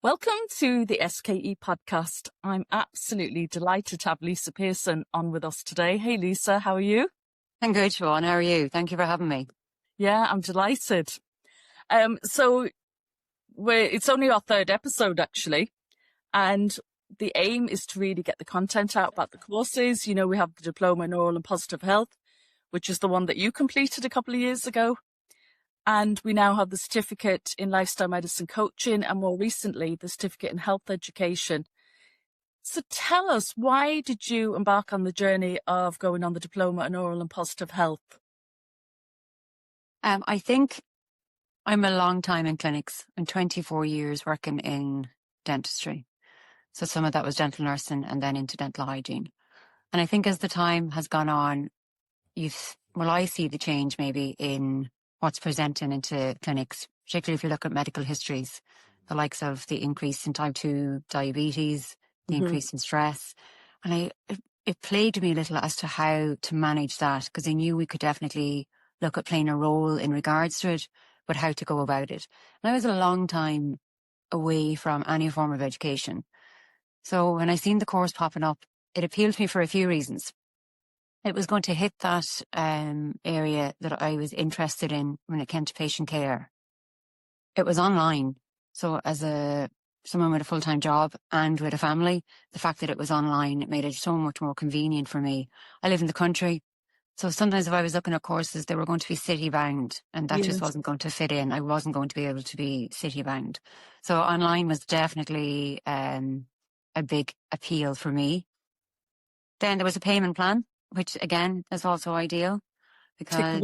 Welcome to the SKE podcast. I'm absolutely delighted to have Lisa Pearson on with us today. Hey, Lisa, how are you? I'm good, Siobhan. How are you? Thank you for having me. Yeah, I'm delighted. So it's only our third episode, actually. And the aim is to really get the content out about the courses. You know, we have the Diploma in Oral and Positive Health, which is the one that you completed a couple of years ago. And we now have the certificate in lifestyle medicine coaching and more recently, the certificate in health education. So tell us, why did you embark on the journey of going on the Diploma in Oral and Positive Health? I think I'm a long time in clinics. I'm 24 years working in dentistry. So some of that was dental nursing and then into dental hygiene. And I think as the time has gone on, I see the change maybe in what's presenting into clinics, particularly if you look at medical histories, the likes of the increase in type 2 diabetes, the increase in stress. And it plagued me a little as to how to manage that, because I knew we could definitely look at playing a role in regards to it, but how to go about it. And I was a long time away from any form of education. So when I seen the course popping up, it appealed to me for a few reasons. It was going to hit that area that I was interested in when it came to patient care. It was online. So as someone with a full-time job and with a family, the fact that it was online, it made it so much more convenient for me. I live in the country. So sometimes if I was looking at courses, they were going to be city bound and that just wasn't going to fit in. I wasn't going to be able to be city bound. So online was definitely a big appeal for me. Then there was a payment plan, which again is also ideal because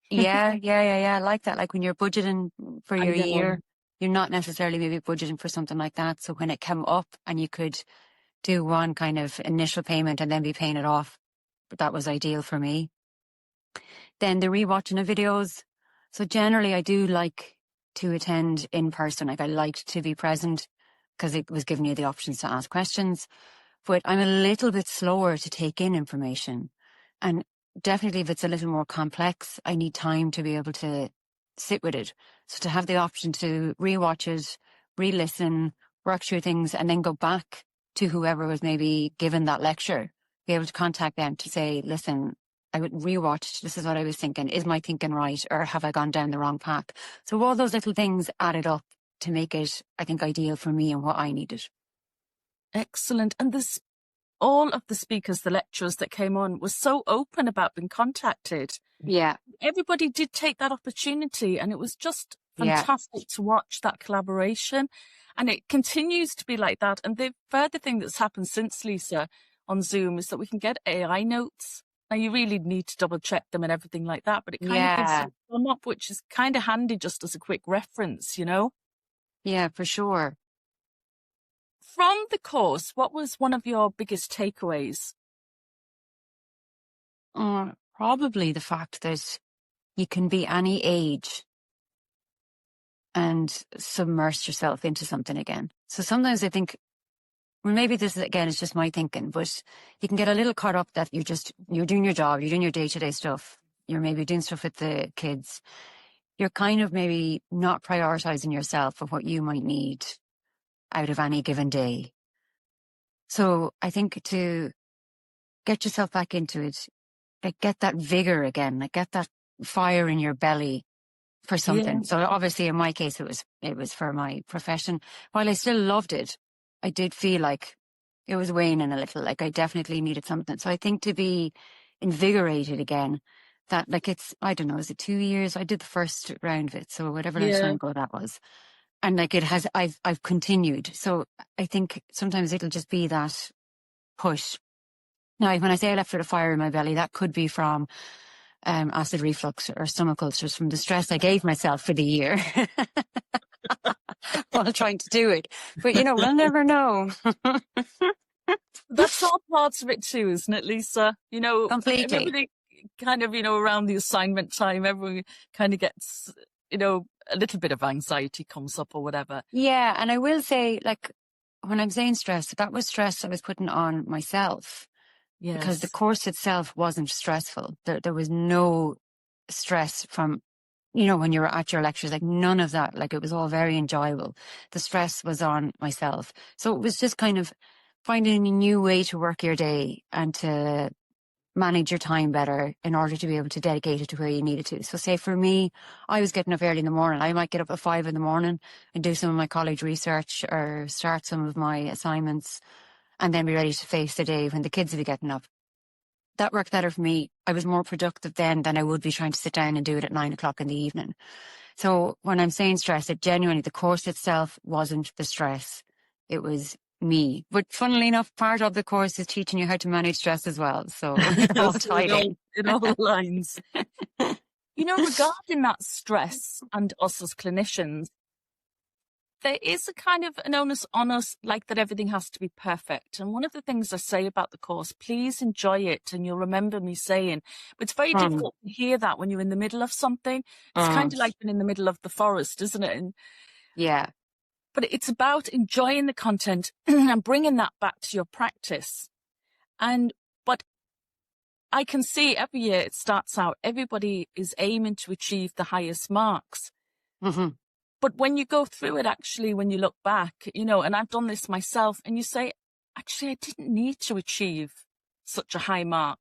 yeah, I like that. Like when you're budgeting for your year, you're not necessarily maybe budgeting for something like that. So when it came up and you could do one kind of initial payment and then be paying it off, but that was ideal for me. Then the rewatching of videos. So generally I do like to attend in person. Like I liked to be present because it was giving you the options to ask questions. But I'm a little bit slower to take in information. And definitely if it's a little more complex, I need time to be able to sit with it. So to have the option to rewatch it, re-listen, work through things, and then go back to whoever was maybe given that lecture, be able to contact them to say, listen, I would rewatch, this is what I was thinking. Is my thinking right? Or have I gone down the wrong path? So all those little things added up to make it, I think, ideal for me and what I needed. Excellent. And all of the speakers, the lecturers that came on, were so open about being contacted. Yeah. Everybody did take that opportunity, and it was just fantastic to watch that collaboration. And it continues to be like that. And the further thing that's happened since, Lisa, on Zoom is that we can get AI notes. Now, you really need to double check them and everything like that, but it kind of gives them up, which is kind of handy just as a quick reference, you know? Yeah, for sure. From the course, what was one of your biggest takeaways? Probably the fact that you can be any age and submerge yourself into something again. So sometimes I think, well, maybe this is, again, it's just my thinking, but you can get a little caught up that you're doing your job, you're doing your day-to-day stuff. You're maybe doing stuff with the kids. You're kind of maybe not prioritizing yourself of what you might need out of any given day. So I think to get yourself back into it, like get that vigor again, like get that fire in your belly for something. Yeah. So obviously in my case, it was for my profession. While I still loved it, I did feel like it was waning a little, like I definitely needed something. So I think to be invigorated again, that like it's, I don't know, is it 2 years? I did the first round of it. So whatever time ago that was. And like it has, I've continued. So I think sometimes it'll just be that push. Now, when I say I left with a fire in my belly, that could be from acid reflux or stomach ulcers from the stress I gave myself for the year while trying to do it. But, you know, we'll never know. That's all parts of it too, isn't it, Lisa? You know, completely. Everybody kind of, you know, around the assignment time, everyone kind of gets, you know, a little bit of anxiety comes up or whatever. Yeah. And I will say, like, when I'm saying stress, that was stress I was putting on myself. Yes. Because the course itself wasn't stressful. There was no stress from you know, when you were at your lectures, like none of that, like it was all very enjoyable. The stress was on myself. So it was just kind of finding a new way to work your day and to manage your time better in order to be able to dedicate it to where you needed to. So say for me, I was getting up early in the morning. I might get up at 5 in the morning and do some of my college research or start some of my assignments and then be ready to face the day when the kids will be getting up. That worked better for me. I was more productive then than I would be trying to sit down and do it at 9 o'clock in the evening. So when I'm saying stress, it genuinely, the course itself wasn't the stress. It was me. But funnily enough, part of the course is teaching you how to manage stress as well. So it's all So tied in. it all aligns. You know, regarding that stress and us as clinicians, there is a kind of an onus on us, like that everything has to be perfect. And one of the things I say about the course, please enjoy it. And you'll remember me saying, but it's very difficult to hear that when you're in the middle of something. It's kind of like being in the middle of the forest, isn't it? And, Yeah. but it's about enjoying the content and bringing that back to your practice. But I can see every year it starts out, everybody is aiming to achieve the highest marks. Mm-hmm. But when you go through it, actually, when you look back, you know, and I've done this myself, and you say, actually, I didn't need to achieve such a high mark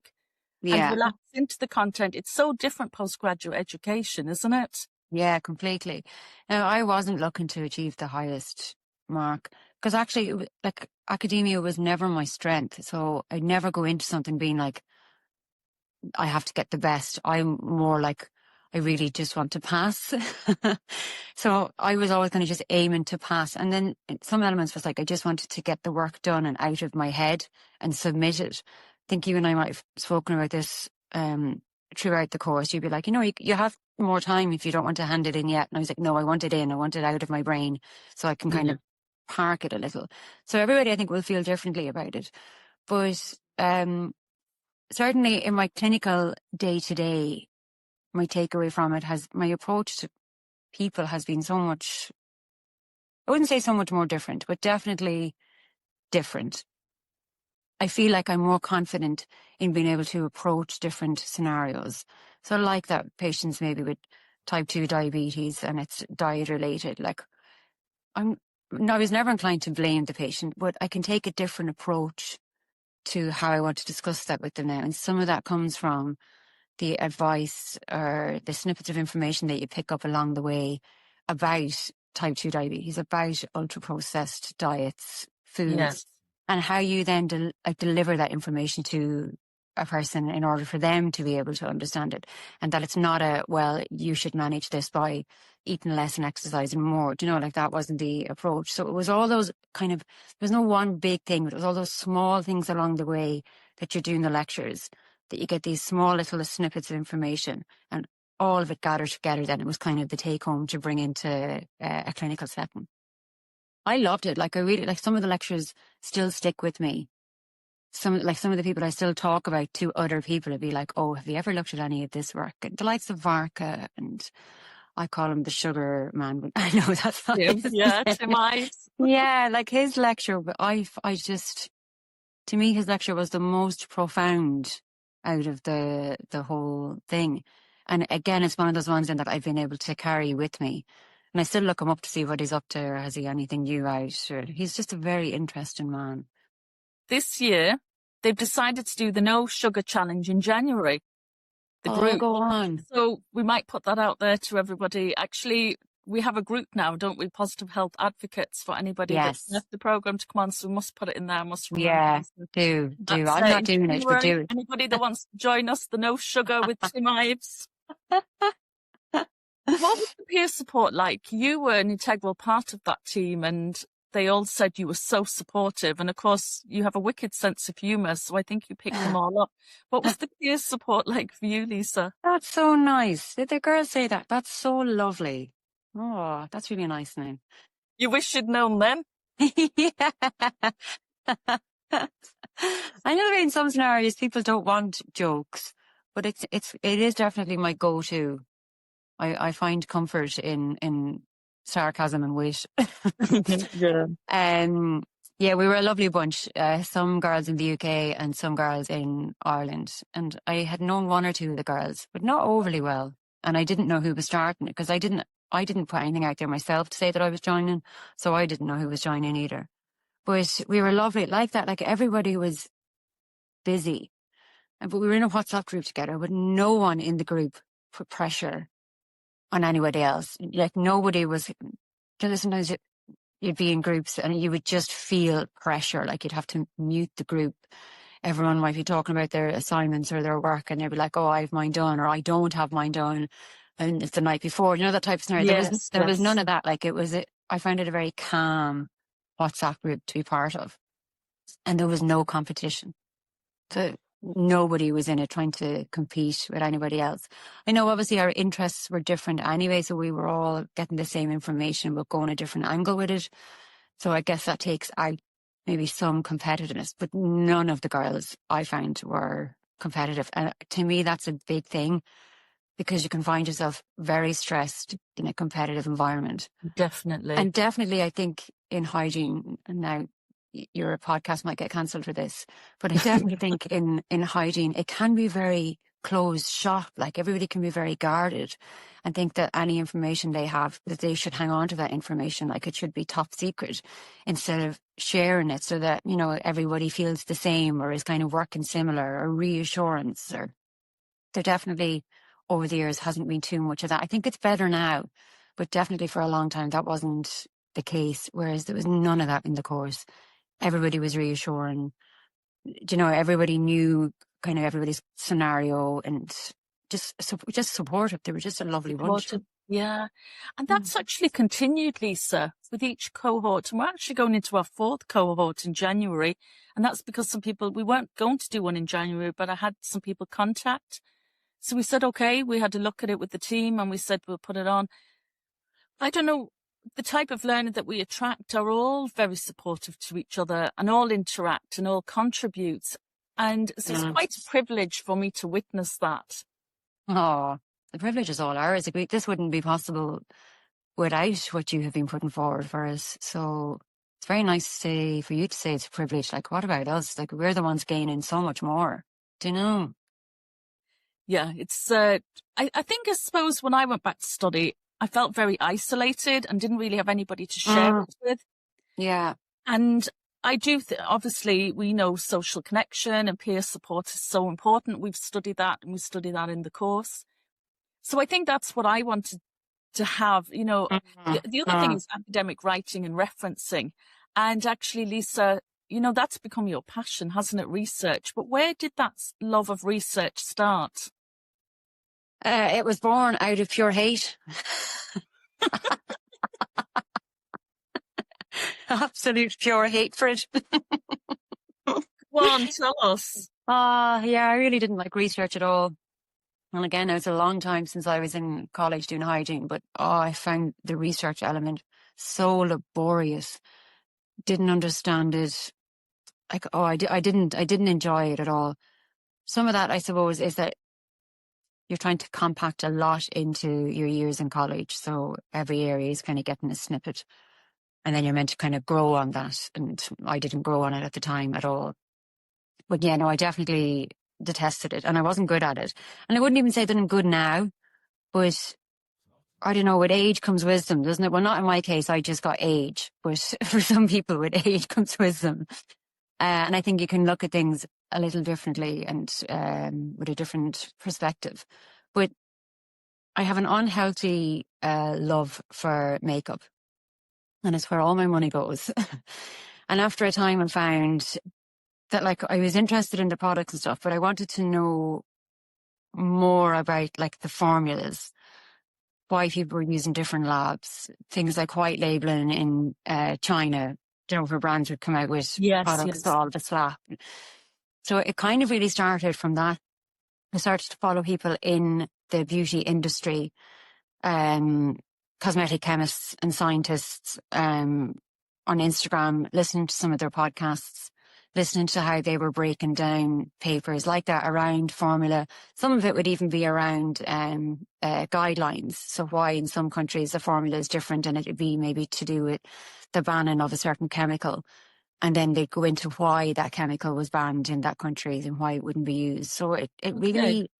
and Yeah. relax into the content. It's so different postgraduate education, isn't it? Yeah, completely. Now, I wasn't looking to achieve the highest mark because actually, like academia was never my strength. So I'd never go into something being like, I have to get the best. I'm more like, I really just want to pass. So I was always kind of just aiming to pass. And then some elements was like, I just wanted to get the work done and out of my head and submit it. I think you and I might have spoken about this throughout the course. You'd be like, you know, you have more time if you don't want to hand it in yet. And I was like, no, I want it in. I want it out of my brain so I can kind of park it a little. So everybody, I think, will feel differently about it. But certainly in my clinical day-to-day, my takeaway from it has, my approach to people has been so much, I wouldn't say so much more different, but definitely different. I feel like I'm more confident in being able to approach different scenarios. So like that patients maybe with type 2 diabetes and it's diet related, like I was never inclined to blame the patient, but I can take a different approach to how I want to discuss that with them now. And some of that comes from the advice or the snippets of information that you pick up along the way about type 2 diabetes, about ultra processed diets, foods, and how you then deliver that information to a person in order for them to be able to understand it. And that it's not well, you should manage this by eating less and exercising more. Do you know, like that wasn't the approach. So it was all those kind of, there was no one big thing, but it was all those small things along the way that you're doing the lectures, that you get these small little snippets of information and all of it gathered together. Then it was kind of the take home to bring into a clinical setting. I loved it. Like I really, like some of the lectures still stick with me. Some of the people I still talk about to other people would be like, oh, have you ever looked at any of this work? And the likes of Varka, and I call him the sugar man, but I know that's not his name. Tim Ives. Yeah, like his lecture, but I just, to me, his lecture was the most profound out of the whole thing. And again, it's one of those ones then that I've been able to carry with me. And I still look him up to see what he's up to, or has he anything new out? Or he's just a very interesting man. This year, they've decided to do the No Sugar Challenge in January. The group. Go on. So we might put that out there to everybody. Actually, we have a group now, don't we? Positive Health Advocates, for anybody that's left the program to come on. So we must put it in there. Must remember. Yeah, do. I'm not doing it, but do. Anybody that wants to join us, the No Sugar with Tim Ives. What was the peer support like? You were an integral part of that team, and they all said you were so supportive. And of course, you have a wicked sense of humour, so I think you picked them all up. What was the peer support like for you, Lisa? That's so nice. Did the girls say that? That's so lovely. Oh, that's really nice name. You wish you'd known then? Yeah. I know that in some scenarios people don't want jokes, but it is definitely my go-to. I find comfort in sarcasm and wit. Yeah. Yeah, we were a lovely bunch. Some girls in the UK and some girls in Ireland. And I had known one or two of the girls, but not overly well. and I didn't know who was starting it, because I didn't put anything out there myself to say that I was joining, so I didn't know who was joining either. But we were lovely like that. Like, everybody was busy, but we were in a WhatsApp group together, but no one in the group put pressure on anybody else. Like, nobody was. Sometimes you'd be in groups and you would just feel pressure, like you'd have to mute the group. Everyone might be talking about their assignments or their work, and they'd be like, "Oh, I have mine done," or "I don't have mine done," and it's the night before. You know, that type of scenario. Yes, There was none yes. of that. Like, I found it a very calm WhatsApp group to be part of, and there was no competition. So nobody was in it trying to compete with anybody else. I know obviously our interests were different anyway, so we were all getting the same information but going a different angle with it. So I guess that takes out maybe some competitiveness, but none of the girls I found were competitive. And to me, that's a big thing, because you can find yourself very stressed in a competitive environment. Definitely. And definitely, I think in hygiene, and now your podcast might get cancelled for this, but I definitely think in hygiene, it can be very closed shop. Like, everybody can be very guarded and think that any information they have, that they should hang on to that information like it should be top secret, instead of sharing it so that, you know, everybody feels the same or is kind of working similar, or reassurance. Or there definitely over the years hasn't been too much of that. I think it's better now, but definitely for a long time that wasn't the case, whereas there was none of that in the course. Everybody was reassuring. You know, everybody knew kind of everybody's scenario, and just supportive. They were just a lovely bunch. Supportive. Yeah. And that's actually continued, Lisa, with each cohort. And we're actually going into our 4th cohort in January. And that's because we weren't going to do one in January, but I had some people contact. So we said, okay, we had a look at it with the team and we said, we'll put it on. I don't know, the type of learner that we attract are all very supportive to each other and all interact and all contribute. And so it's quite a privilege for me to witness that. Oh, the privilege is all ours. This wouldn't be possible without what you have been putting forward for us. So it's very nice for you to say it's a privilege. Like, what about us? Like, we're the ones gaining so much more. Do you know? Yeah, it's, I suppose when I went back to study, I felt very isolated and didn't really have anybody to share it with. Yeah. And I do, obviously, we know social connection and peer support is so important. We've studied that, and we study that in the course. So I think that's what I wanted to have. You know, the other thing is academic writing and referencing. And actually, Lisa, you know, that's become your passion, hasn't it? Research. But where did that love of research start? It was born out of pure hate. Absolute pure hate for it. Go on, tell us. Yeah, I really didn't like research at all. And again, it was a long time since I was in college doing hygiene, but I found the research element so laborious. Didn't understand it. Like, I didn't enjoy it at all. Some of that, I suppose, is that you're trying to compact a lot into your years in college. So every area is kind of getting a snippet. And then you're meant to kind of grow on that. And I didn't grow on it at the time at all. But yeah, no, I definitely detested it. And I wasn't good at it. And I wouldn't even say that I'm good now. But I don't know, with age comes wisdom, doesn't it? Well, not in my case, I just got age. But for some people, with age comes wisdom. And I think you can look at things a little differently and with a different perspective. But I have an unhealthy love for makeup. And it's where all my money goes. And after a time, I found that, like, I was interested in the products and stuff, but I wanted to know more about, like, the formulas, why people were using different labs, things like white labeling in China, you know, where brands would come out with products all the slap. So it kind of really started from that. I started to follow people in the beauty industry, cosmetic chemists and scientists, on Instagram, listening to some of their podcasts, listening to how they were breaking down papers like that around formula. Some of it would even be around guidelines. So why in some countries the formula is different, and it would be maybe to do with the banning of a certain chemical. And then they'd go into why that chemical was banned in that country and why it wouldn't be used. So it really,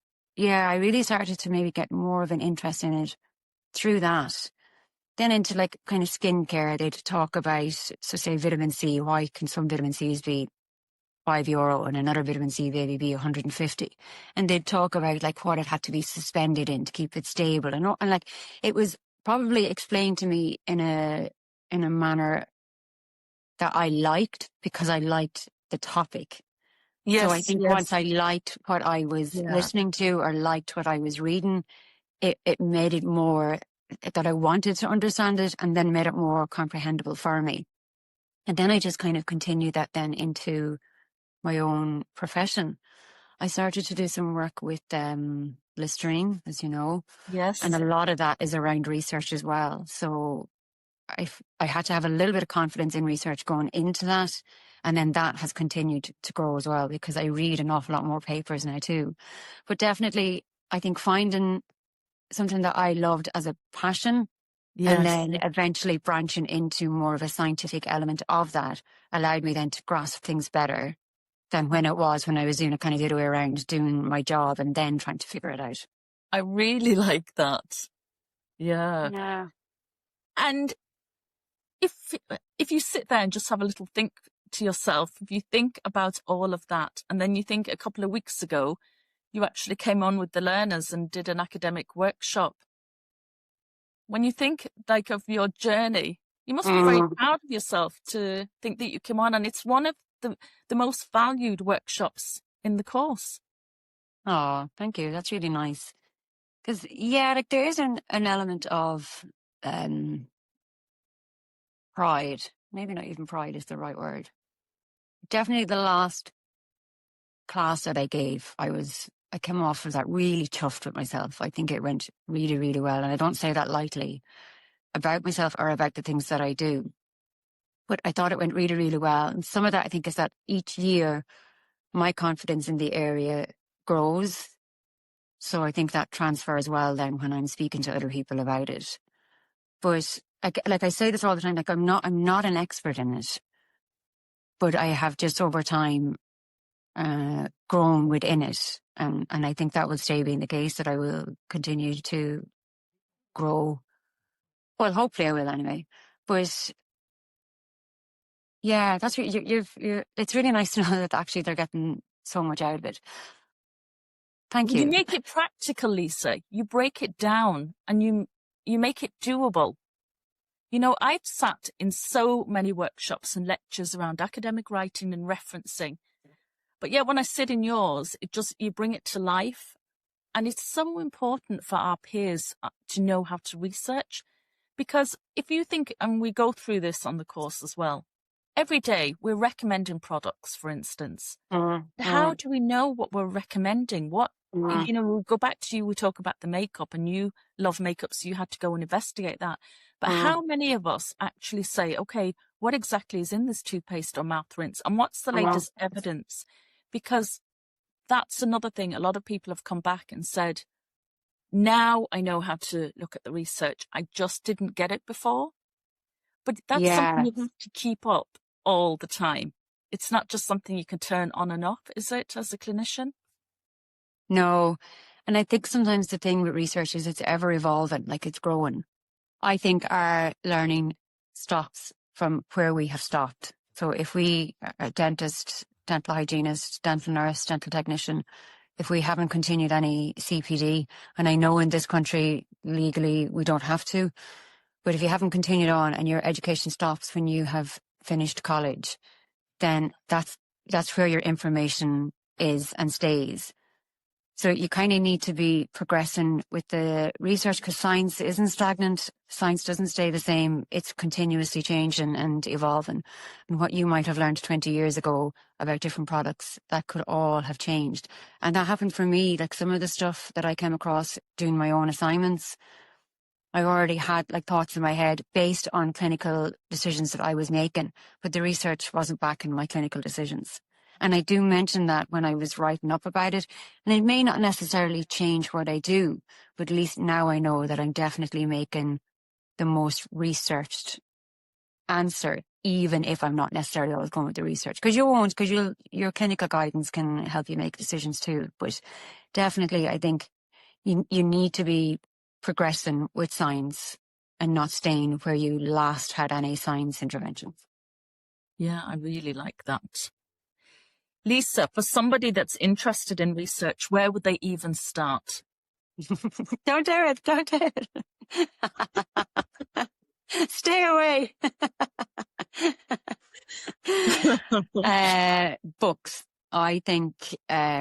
I really started to maybe get more of an interest in it through that. Then into like kind of skincare, they'd talk about, so say vitamin C, why can some vitamin C's be €5 and another vitamin C maybe be 150? And they'd talk about like what it had to be suspended in to keep it stable. And like, it was probably explained to me in a manner that I liked, because I liked the topic. So I Yes, think once yes. I liked what I was Yeah. listening to or liked what I was reading, it made it more that I wanted to understand it, and then made it more comprehensible for me. And then I just kind of continued that then into my own profession. I started to do some work with Listerine, as you know, and a Yes. lot of that is around research as well. So I had to have a little bit of confidence in research going into that. And then that has continued to grow as well, because I read an awful lot more papers now too. But definitely, I think finding something that I loved as a passion, and Yes. then eventually branching into more of a scientific element of that, allowed me then to grasp things better than when I was doing it kind of the other way around, doing my job and then trying to figure it out. I really like that. Yeah. Yeah. And if you sit there and just have a little think to yourself, if you think about all of that, and then you think a couple of weeks ago, you actually came on with the learners and did an academic workshop. When you think like of your journey, you must be very Mm. proud of yourself to think that you came on, and it's one of the most valued workshops in the course. Oh, thank you. That's really nice. Because, yeah, like there is an element of um, pride. Maybe not even pride is the right word. Definitely the last class that I gave, I came off of that really chuffed with myself. I think it went really, really well. And I don't say that lightly about myself or about the things that I do, but I thought it went really, really well. And some of that I think is that each year my confidence in the area grows. So I think that transfers well then when I'm speaking to other people about it. But like I say this all the time, like I'm not an expert in it, but I have just over time grown within it. And I think that will stay being the case, that I will continue to grow. Well, hopefully I will anyway. But yeah, that's what it's really nice to know that actually they're getting so much out of it. Thank You you. make it practical, Lisa. You break it down and you make it doable. You know, I've sat in so many workshops and lectures around academic writing and referencing. But yet when I sit in yours, you bring it to life. And it's so important for our peers to know how to research. Because if you think, and we go through this on the course as well, every day we're recommending products, for instance. Mm, How mm, do we know what we're recommending? mm, We'll go back to you, we talk about the makeup, and you love makeup, so you had to go and investigate that. But mm, how many of us actually say, okay, what exactly is in this toothpaste or mouth rinse? And what's the mm. latest evidence? Because that's another thing. A lot of people have come back and said, now I know how to look at the research. I just didn't get it before. But that's something Yeah, you have to keep up all the time. It's not just something you can turn on and off, is it, as a clinician? no. And I think sometimes the thing with research is it's ever evolving, like it's growing. I think our learning stops from where we have stopped. So if we, a dentist, dental hygienist, dental nurse, dental technician, if we haven't continued any CPD, and I know in this country legally we don't have to, but if you haven't continued on and your education stops when you have finished college, then that's where your information is and stays. So you kind of need to be progressing with the research, because science isn't stagnant. Science doesn't stay the same. It's continuously changing and evolving. And what you might have learned 20 years ago about different products, that could all have changed. And that happened for me. Like some of the stuff that I came across doing my own assignments, I already had like thoughts in my head based on clinical decisions that I was making, but the research wasn't backing my clinical decisions. And I do mention that when I was writing up about it. And it may not necessarily change what I do, but at least now I know that I'm definitely making the most researched answer even if I'm not necessarily always going with the research. Because you won't, because your clinical guidance can help you make decisions too. But definitely, I think you need to be progressing with science and not staying where you last had any science interventions. Yeah, I really like that. Lisa, for somebody that's interested in research, where would they even start? Don't do it. Don't do it. Stay away. Books. I think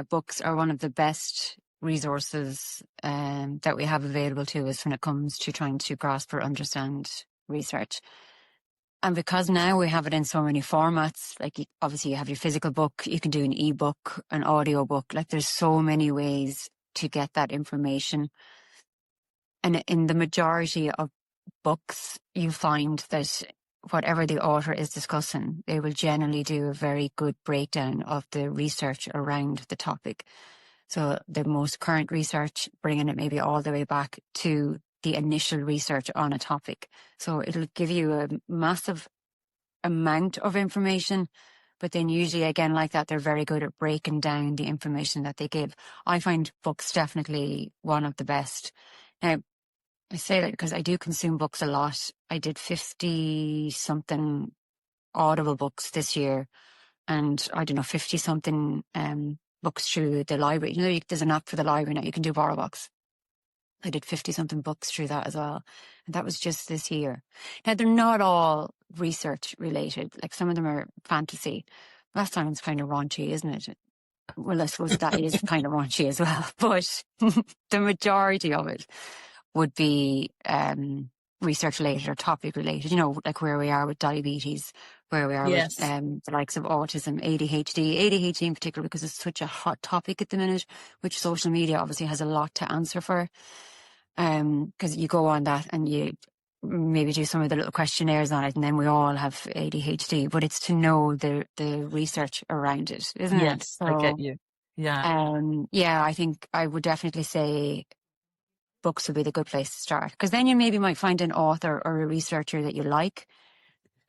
books are one of the best resources that we have available to us when it comes to trying to grasp or understand research. And because now we have it in so many formats, like obviously you have your physical book, you can do an ebook, an audio book, like there's so many ways to get that information. And in the majority of books, you find that whatever the author is discussing, they will generally do a very good breakdown of the research around the topic. So the most current research, bringing it maybe all the way back to the initial research on a topic. So it'll give you a massive amount of information, but then usually again like that, they're very good at breaking down the information that they give. I find books definitely one of the best. Now, I say that because I do consume books a lot. I did 50 something Audible books this year, and I don't know, 50 something books through the library. You know, there's an app for the library now, you can do borrow books. I did 50 something books through that as well. And that was just this year. Now, they're not all research related. Like some of them are fantasy. That sounds kind of raunchy, isn't it? Well, I suppose that is kind of raunchy as well. But the majority of it would be research related or topic related, you know, like where we are with diabetes, where we are with the likes of autism, ADHD in particular, because it's such a hot topic at the minute, which social media obviously has a lot to answer for. Because you go on that and you maybe do some of the little questionnaires on it, and then we all have ADHD, but it's to know the research around it, isn't it? Yes, I get you. Yeah. Yeah, I think I would definitely say books would be the good place to start, because then you maybe might find an author or a researcher that you like,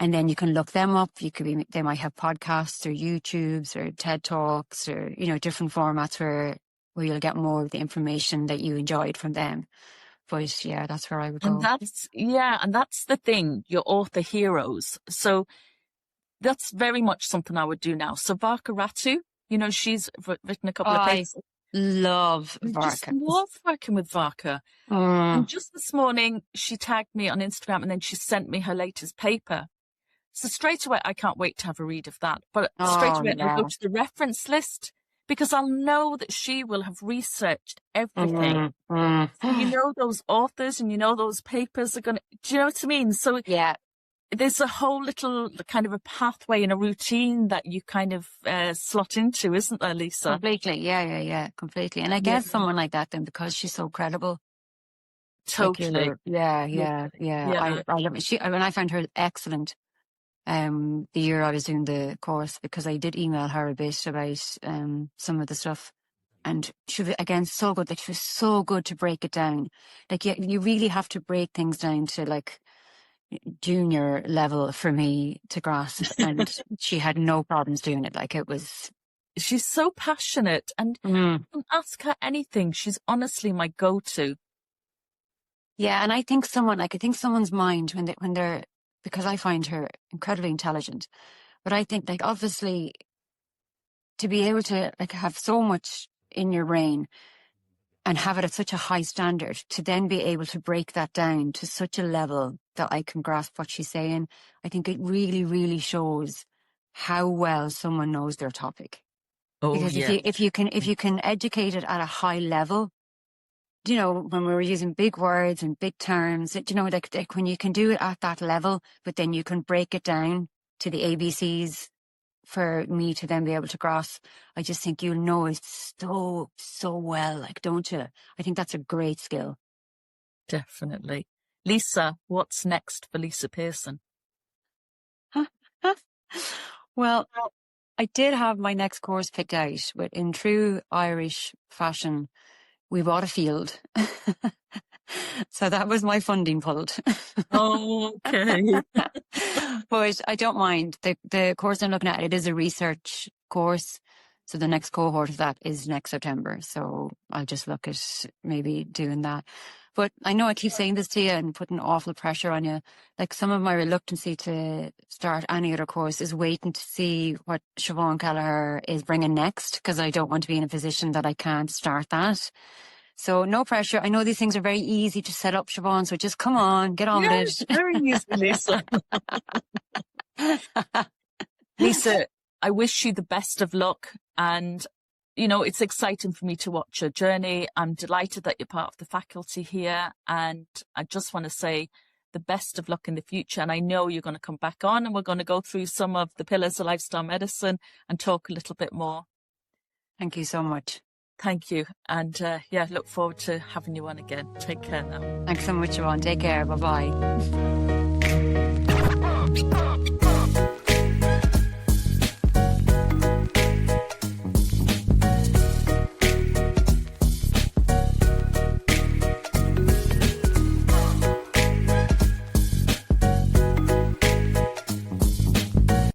and then you can look them up. They might have podcasts or YouTubes or TED Talks or, you know, different formats where you'll get more of the information that you enjoyed from them. But yeah, that's where I would And go. that's the thing, your author heroes. So that's very much something I would do now. So Varka Ratu, you know, she's written a couple of I papers. love I just Varka. love working with Varka. And just this morning, she tagged me on Instagram and then she sent me her latest paper. So straight away, I can't wait to have a read of that. But straight away, I'll go to the reference list because I'll know that she will have researched everything. So you know those authors and you know those papers are going to, do you know what I mean? So Yeah. There's a whole little kind of a pathway and a routine that you kind of slot into, isn't there, Lisa? Completely. Yeah. Completely. And I guess someone like that then, because she's so credible. Totally. Yeah. I love it. I found her excellent. The year I was doing the course, because I did email her a bit about some of the stuff, and she was again so good. Like, she was so good to break it down. Like, you really have to break things down to like junior level for me to grasp, and she had no problems doing it. Like, it was. She's so passionate, and you can ask her anything. She's honestly my go-to. Yeah, and I think someone's mind when they're, because I find her incredibly intelligent, but I think, like, obviously to be able to like have so much in your brain and have it at such a high standard, to then be able to break that down to such a level that I can grasp what she's saying, I think it really, really shows how well someone knows their topic. Oh, because yeah. if you can educate it at a high level, you know, when we were using big words and big terms, you know, like when you can do it at that level, but then you can break it down to the ABCs for me to then be able to grasp, I just think you'll know it so well, like, don't you? I think that's a great skill. Definitely. Lisa, what's next for Lisa Pearson? Well, I did have my next course picked out, but in true Irish fashion, we bought a field So that was my funding pulled. Okay. But I don't mind. The course I'm looking at, it is a research course. So the next cohort of that is next September. So I'll just look at maybe doing that. But I know I keep saying this to you and putting awful pressure on you. Like, some of my reluctancy to start any other course is waiting to see what Siobhan Kelleher is bringing next, because I don't want to be in a position that I can't start that. So no pressure. I know these things are very easy to set up, Siobhan, so just come on, get on Yeah, with it's it. very easy, Lisa. Lisa, I wish you the best of luck. And, you know, it's exciting for me to watch your journey. I'm delighted that you're part of the faculty here. And I just want to say the best of luck in the future. And I know you're going to come back on, and we're going to go through some of the pillars of lifestyle medicine and talk a little bit more. Thank you so much. Thank you. And yeah, look forward to having you on again. Take care now. Thanks so much, Siobhan. Take care. Bye-bye.